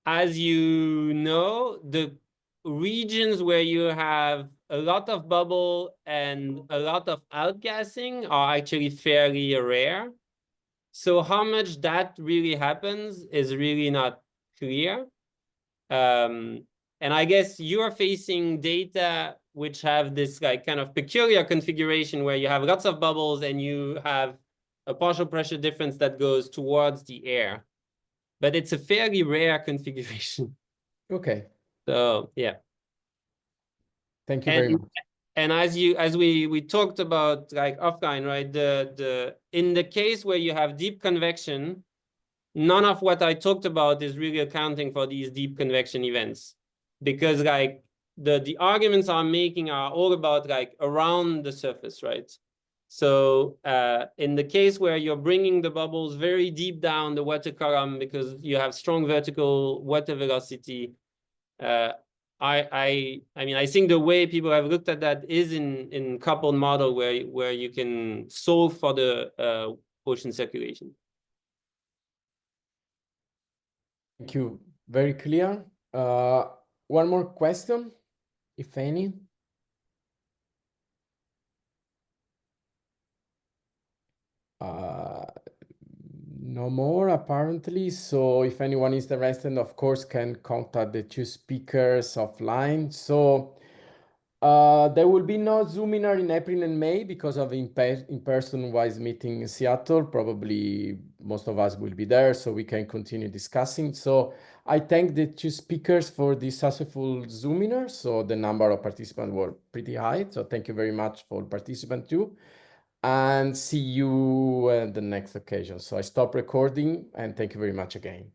Speaker 5: you know, the regions where you have a lot of bubble and a lot of outgassing are actually fairly rare. So how much that really happens is really not clear. And I guess you're facing data which have this like kind of peculiar configuration where you have lots of bubbles and you have a partial pressure difference that goes towards the air. But it's a fairly rare configuration.
Speaker 1: Okay.
Speaker 5: So yeah.
Speaker 1: Thank you very much.
Speaker 5: And as we talked about like offline, right? In the case where you have deep convection, none of what I talked about is really accounting for these deep convection events, because like the arguments I'm making are all about like around the surface, right? So in the case where you're bringing the bubbles very deep down the water column because you have strong vertical water velocity, I mean, I think the way people have looked at that is in coupled model where you can solve for the ocean circulation.
Speaker 1: Thank you. Very clear. One more question, if any. No more apparently. So if anyone is interested, of course, can contact the two speakers offline. So there will be no Zoominar in April and May because of in-person WISE meeting in Seattle. Probably most of us will be there, so we can continue discussing. So I thank the two speakers for this successful Zoominar. So the number of participants were pretty high. So thank you very much for participants too. And see you at the next occasion. So I stop recording and thank you very much again.